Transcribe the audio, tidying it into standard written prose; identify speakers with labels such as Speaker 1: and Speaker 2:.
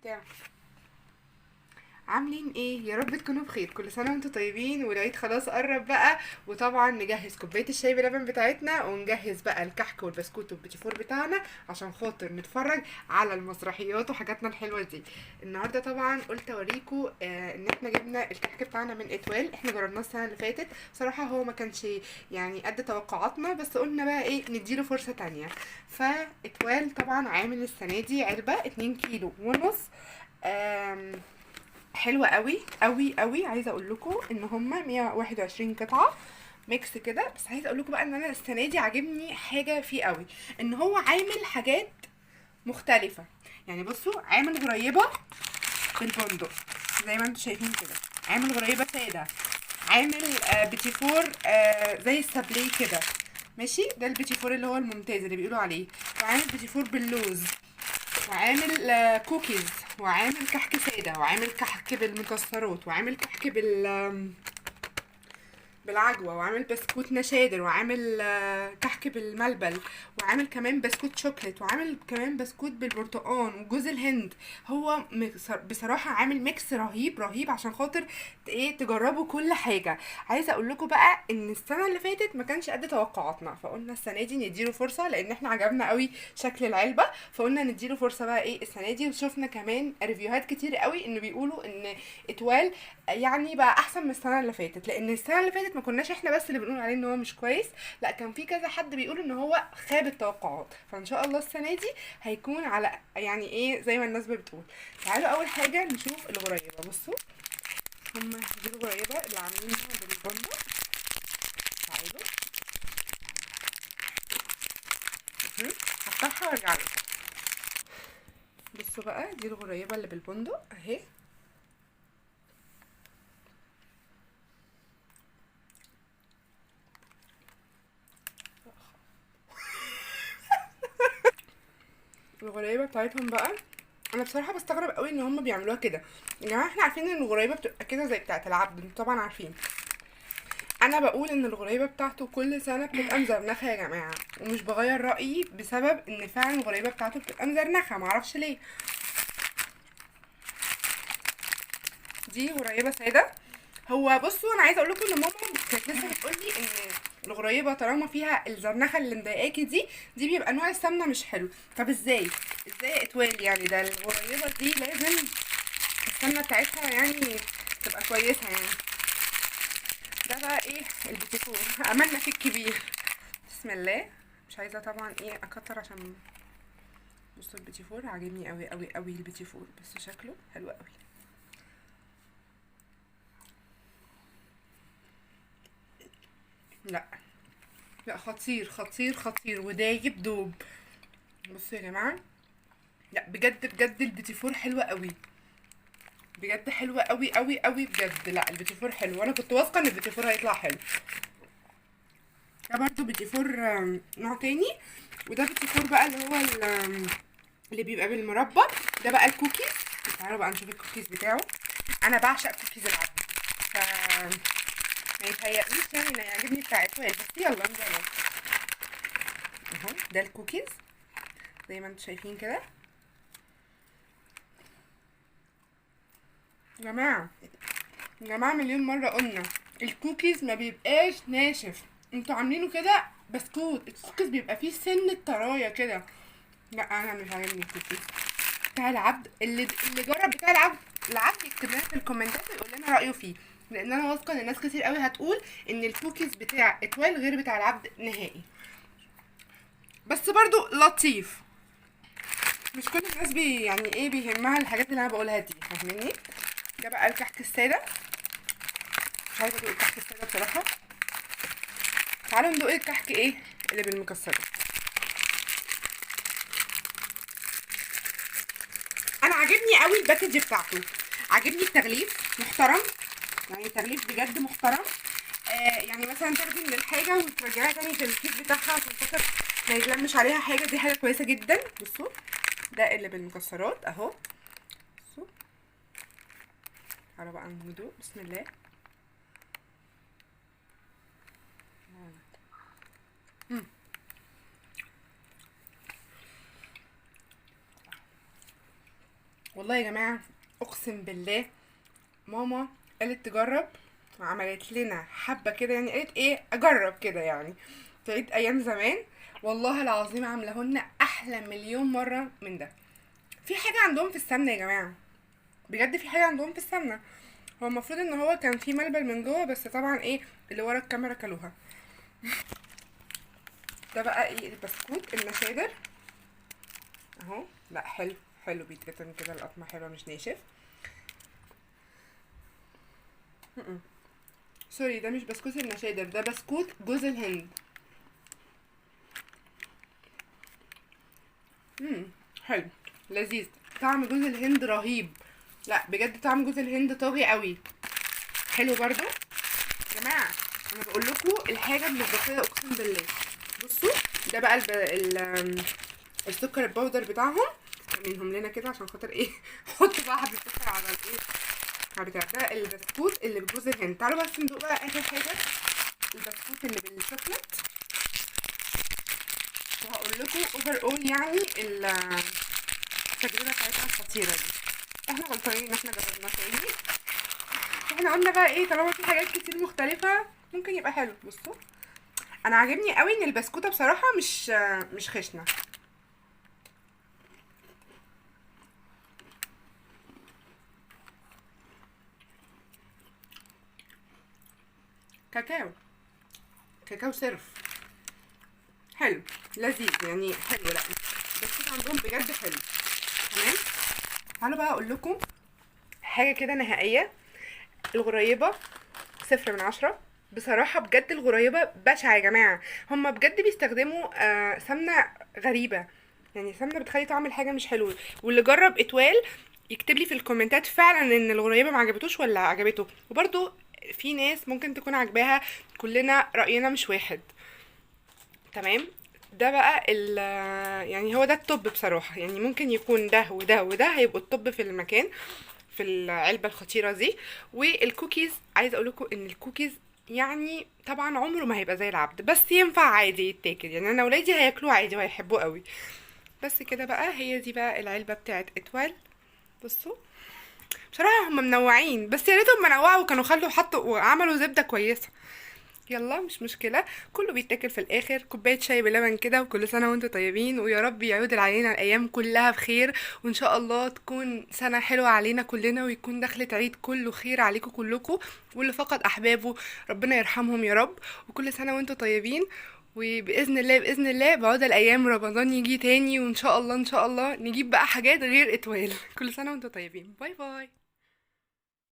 Speaker 1: بتاع. عاملين ايه؟ يا رب تكونوا بخير. كل سنه وانتم طيبين، والعيد خلاص قرب بقى. وطبعا نجهز كوبايه الشاي بلبن بتاعتنا، ونجهز بقى الكحك والبسكوت والبيتيفور بتاعنا عشان خاطر نتفرج على المسرحيات وحاجاتنا الحلوه دي. النهارده طبعا قلت اوريكم ان احنا جبنا الكحك بتاعنا من اتوال. احنا جربناه السنه اللي فاتت، صراحه هو ما كانش يعني قد توقعاتنا، بس قلنا بقى ايه نديله فرصه تانية. فاتوال طبعا عامل السنه دي علبه 2 كيلو ونص. آم، حلوة قوي قوي قوي. عايزه اقول لكم ان هما 121 قطعه ميكس كده. بس عايزه اقول لكم بقى ان انا السنه دي عاجبني حاجه فيه قوي، ان هو عامل حاجات مختلفه. يعني بصوا، عامل غريبه بالبندق زي ما انتم شايفين كده، عامل غريبه ساده، عامل بيتي فور زي السابليه كده. ماشي، ده البيتي فور اللي هو الممتاز اللي بيقولوا عليه. وعامل بيتي فور باللوز، وعامل كوكيز، وعامل كحك سادة، وعامل كحك بالمكسرات، وعامل كحك بالعجوة، وعامل بسكوت نشادر، وعامل كحك بالملبن، وعامل كمان بسكوت شوكليت، وعامل كمان بسكوت بالبرتقال وجوز الهند. هو بصراحة عامل ميكس رهيب رهيب عشان خاطر ايه تجربوا كل حاجة. عايزة اقول لكم بقى ان السنة اللي فاتت ما كانش قد توقعاتنا، فقلنا السنة دي نديله فرصة لان احنا عجبنا قوي شكل العلبة. فقلنا نديله فرصة بقى ايه السنة دي. وشفنا كمان ريفيوهات كتير قوي انه بيقولوا ان اتوال يعني بقى احسن من السنه اللي فاتت، لان السنه اللي فاتت ما كناش احنا بس اللي بنقول عليه ان هو مش كويس، لا كان في كذا حد بيقول ان هو خاب التوقعات. فان شاء الله السنه دي هيكون على يعني ايه زي ما الناس بتقول. تعالوا اول حاجه نشوف الغريبه. بصوا، هما دي الغريبه اللي عاملينها بالبندق. تعالوا. مهم. هفتحها وارجع لكم. بصوا بقى، دي الغريبه اللي بالبندق اهي. الغريبه بتاعتهم بقى، انا بصراحه بستغرب قوي ان هم بيعملوها كده. يا جماعه احنا عارفين ان الغريبه بتبقى كده زي بتاعه العبد، انتوا طبعا عارفين. انا بقول ان الغريبه بتاعته كل سنه بتبقى مزرنخه يا جماعه، ومش بغير رايي بسبب ان فعلا الغريبه بتاعته بتبقى مزرنخه، معرفش ليه. دي غريبه ساده. هو بصوا، انا عايزه اقول لكم ان ماما كانت لسه بتقول لي ان الغريبه طالما فيها الزرنخه اللي مضايقاكي دي بيبقى نوع السمنه مش حلو. طب ازاي يا اتوال؟ يعني ده الغريبه دي لازم السمنه بتاعتها يعني تبقى كويسه يعني. ده بقى ايه البيتيفور، املنا في الكبير. بسم الله. مش عايزه طبعا ايه اكتر عشان بصوا البيتيفور عاجبني قوي قوي قوي البيتيفور، بس شكله حلو قوي. لا لا، خطير خطير خطير ودايب دوب. بصوا يا جماعه، لا بجد بجد البيتيفور حلوه قوي، بجد حلوه قوي قوي قوي بجد. لا البيتيفور حلو، وانا كنت واثقه ان البيتيفور هيطلع حلو. ده برضو بيتيفور نوع تاني. وده بيتيفور بقى اللي هو اللي بيبقى بالمربى. ده بقى الكوكيز. تعالوا بقى نشوف الكوكيز بتاعه. انا بعشق كوكيز العسل، ف ما يتهيأليش يعني انه يعجبني بتاع اتوال، بس يلا نجرب. اهو ده الكوكيز زي ما انتم شايفين كده. يا جماعه يا جماعه، مليون مره قلنا الكوكيز ما بيبقاش ناشف، انتوا عاملينه كده بسكوت. الكوكيز بيبقى فيه سن طرايه كده. لا انا مش عاجبني الكوكيز بتاع العبد. اللي جرب بتاع العبد يكتب لنا في الكومنتات ويقول لنا رايه فيه، لان انا واثقه ان ناس كتير قوي هتقول ان الكوكيز بتاع اتوال غير بتاع العبد نهائي. بس برضو لطيف. مش كل الناس يعني ايه بيهمها الحاجات اللي انا بقولها دي، فاهميني؟ ده بقى الكحك الساده. مش عايزه ادوق الكحك الساده بصراحه. تعالوا ندوق الكحك ايه اللي بالمكسرات. انا عاجبني قوي الباكج بتاعته، عاجبني التغليف محترم، يعني تغليف بجد محترم. يعني مثلا تاخدي من الحاجه وترجعيها تاني في الكيس بتاعها عشان خاطر ما يتلمش عليها حاجه، دي حاجه كويسه جدا. بصوا ده اللي بالمكسرات اهو. بصوا، تعالوا بقى ندوق. بسم الله. مم. والله والله يا جماعه اقسم بالله ماما قالت تجرب، وعملت لنا حبه كده، يعني قالت ايه اجرب كده يعني في عيد ايام زمان. والله العظيم عاملهن احلى مليون مره من ده. في حاجه عندهم في السمنه يا جماعه، بجد في حاجه عندهم في السمنه. هو المفروض ان هو كان في ملبن من جوه، بس طبعا ايه اللي ورا الكاميرا كلوها. ده بقى ايه البسكوت النشادر اهو. لا حلو، حلو بيتقطن كده، القطمه حلوه مش ناشف. سوري ده مش بسكوت النشادر، ده بسكوت جوز الهند. حلو لذيذ، طعم جوز الهند رهيب. لا بجد طعم جوز الهند طاغي قوي. حلو برضو يا جماعه. انا بقول لكم الحاجه مصداقيه اقسم بالله. بصوا ده بقى السكر البودر بتاعهم، عاملينهم لنا كده عشان خاطر ايه حط بقى حبه سكر على الايه على بتاع ده البسكوت اللي بجوز الهند. تعالوا بس ندوق بقى اخر حاجه البسكوت اللي بالشوكليت، وهقول لكم اوفر اول يعني التجربه بتاعتها الخطيره دي. احنا غلطانين ان احنا جربنا تاني. احنا قلنا بقى ايه طالما في حاجات كتير مختلفه ممكن يبقى حلو. بصوا انا عاجبني قوي ان البسكوته بصراحه مش خشنه. كاكاو، كاكاو صرف. حلو لذيذ يعني حلو. لا البسكوت عندهم بجد حلو. تمام. تعالوا بقى اقول لكم حاجه كده نهائيه. الغريبه 0/10 بصراحه. بجد الغريبه بشعه يا جماعه. هما بجد بيستخدموا سمنه غريبه، يعني سمنه بتخلي طعم الحاجه مش حلو. واللي جرب اتوال يكتب لي في الكومنتات فعلا ان الغريبه ما عجبتوش ولا عجبته. وبرده في ناس ممكن تكون عجباها، كلنا راينا مش واحد. تمام. ده بقى يعني هو ده التوب بصراحة. يعني ممكن يكون ده وده وده هيبقوا التوب في المكان في العلبة الخطيرة دي. والكوكيز عايزة اقولكم ان الكوكيز يعني طبعا عمره ما هيبقى زي العبد، بس ينفع عادي يتاكل. يعني انا ولادي هياكلوه عادي وهيحبوه قوي. بس كده بقى. هي دي بقى العلبة بتاعت اتوال. بصوا بصراحة هم منوعين، بس يا ريتهم منوعوا وكانوا خلوا حطوا وعملوا زبدة كويسة. يلا مش مشكلة، كله بيتاكل في الاخر. كوباية شاي بلبن كده، وكل سنة وانتم طيبين، ويا رب يعود علينا الايام كلها بخير، وان شاء الله تكون سنة حلوة علينا كلنا، ويكون دخلة عيد كله خير عليكم كلكم. واللي فقد احبابه ربنا يرحمهم يا رب. وكل سنة وانتم طيبين. وباذن الله باذن الله بعود الايام رمضان يجي تاني، وان شاء الله ان شاء الله نجيب بقى حاجات غير اتوال. كل سنة وانتم طيبين. باي باي.